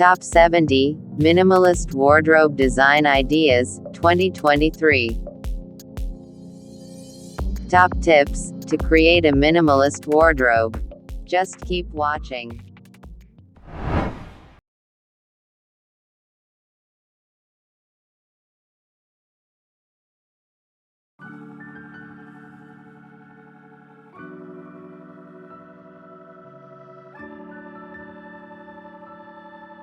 Top 70 Minimalist Wardrobe Design Ideas, 2023. Top tips to create a minimalist wardrobe. Just keep watching.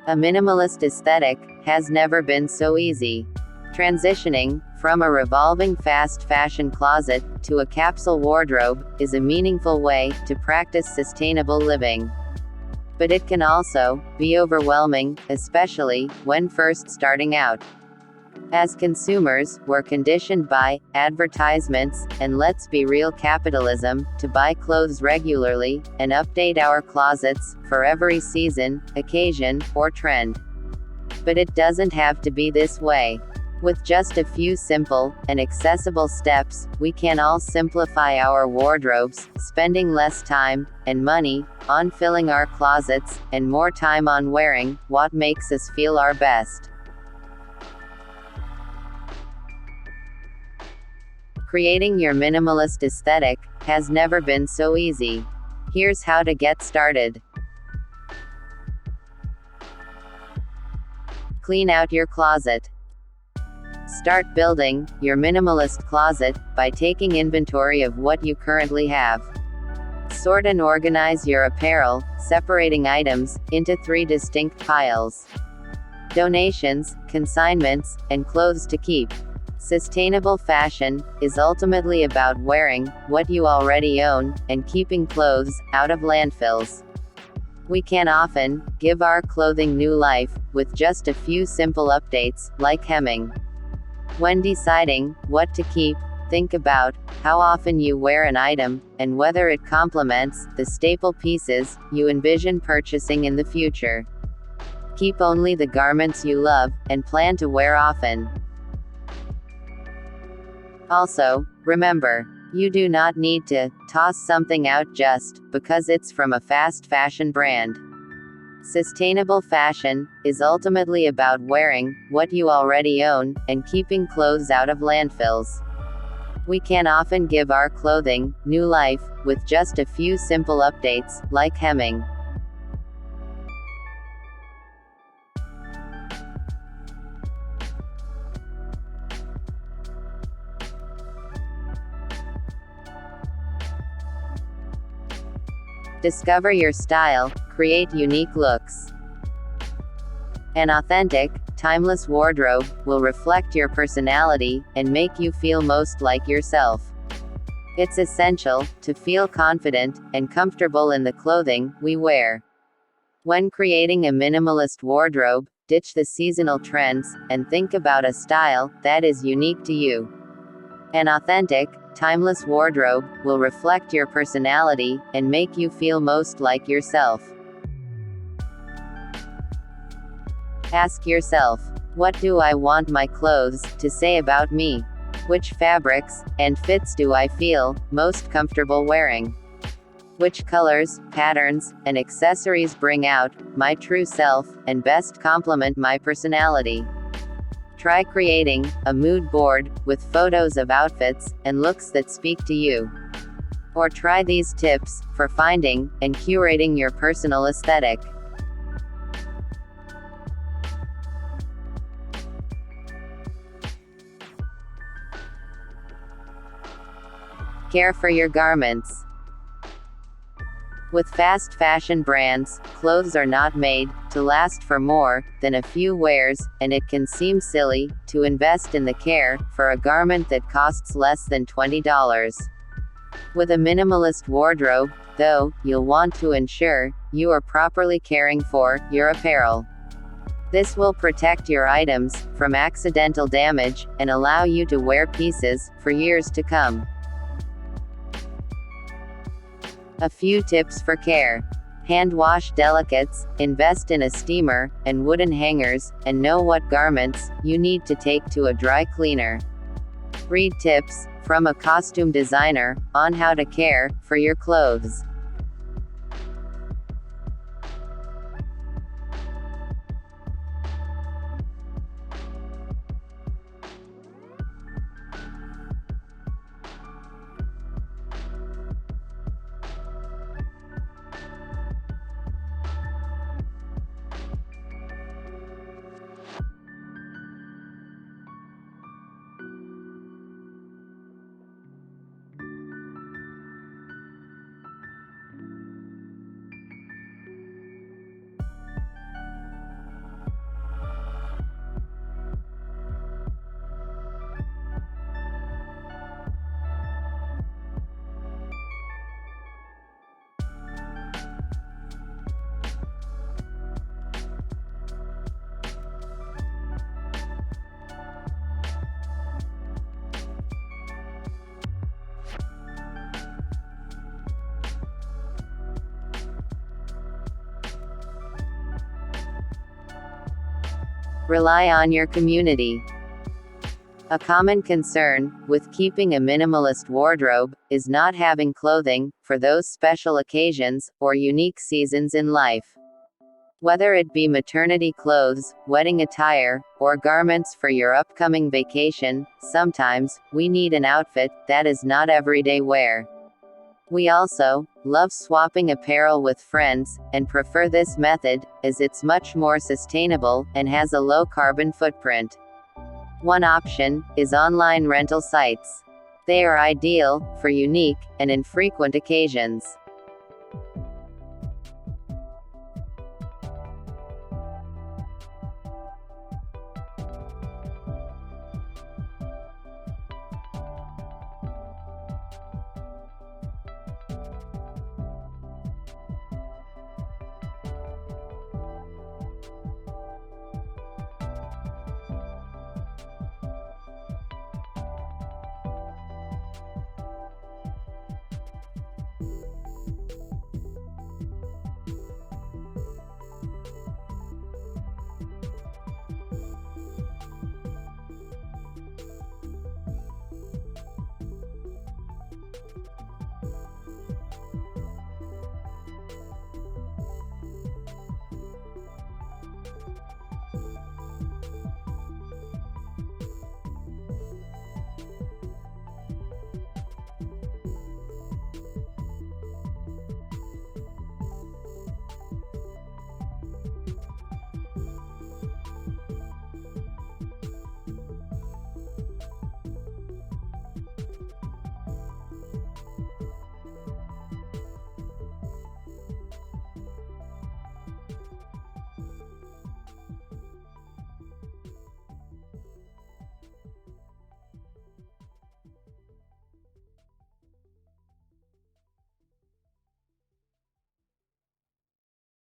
A minimalist aesthetic has never been so easy. Transitioning from a revolving fast fashion closet to a capsule wardrobe is a meaningful way to practice sustainable living. But it can also be overwhelming, especially when first starting out. As consumers, we're conditioned by advertisements and, let's be real, capitalism to buy clothes regularly and update our closets for every season, occasion, or trend. But it doesn't have to be this way. With just a few simple and accessible steps, we can all simplify our wardrobes, spending less time and money on filling our closets and more time on wearing what makes us feel our best. Creating your minimalist aesthetic has never been so easy. Here's how to get started. Clean out your closet. Start building your minimalist closet by taking inventory of what you currently have. Sort and organize your apparel, separating items into 3 distinct piles: donations, consignments, and clothes to keep. Sustainable fashion is ultimately about wearing what you already own and keeping clothes out of landfills. We can often give our clothing new life with just a few simple updates, like hemming. When deciding what to keep, think about how often you wear an item and whether it complements the staple pieces you envision purchasing in the future. Keep only the garments you love and plan to wear often. Also, remember, you do not need to toss something out just because it's from a fast fashion brand. Sustainable fashion is ultimately about wearing what you already own and keeping clothes out of landfills. We can often give our clothing new life with just a few simple updates, like hemming. Discover your style, create unique looks. An authentic, timeless wardrobe will reflect your personality and make you feel most like yourself. It's essential to feel confident and comfortable in the clothing we wear. When creating a minimalist wardrobe, ditch the seasonal trends and think about a style that is unique to you. An authentic, timeless wardrobe will reflect your personality and make you feel most like yourself. Ask yourself, what do I want my clothes to say about me? Which fabrics and fits do I feel most comfortable wearing? Which colors, patterns, and accessories bring out my true self and best complement my personality? Try creating a mood board with photos of outfits and looks that speak to you. Or try these tips for finding and curating your personal aesthetic. Care for your garments. With fast fashion brands, clothes are not made to last for more than a few wears, and it can seem silly to invest in the care for a garment that costs less than $20. With a minimalist wardrobe, though, you'll want to ensure you are properly caring for your apparel. This will protect your items from accidental damage and allow you to wear pieces for years to come. A few tips for care. Hand wash delicates, invest in a steamer and wooden hangers, and know what garments you need to take to a dry cleaner. Read tips from a costume designer on how to care for your clothes. Rely on your community. A common concern with keeping a minimalist wardrobe is not having clothing for those special occasions or unique seasons in life. Whether it be maternity clothes, wedding attire, or garments for your upcoming vacation, sometimes we need an outfit that is not everyday wear. We also love swapping apparel with friends and prefer this method as it's much more sustainable and has a low carbon footprint. One option is online rental sites. They are ideal for unique and infrequent occasions.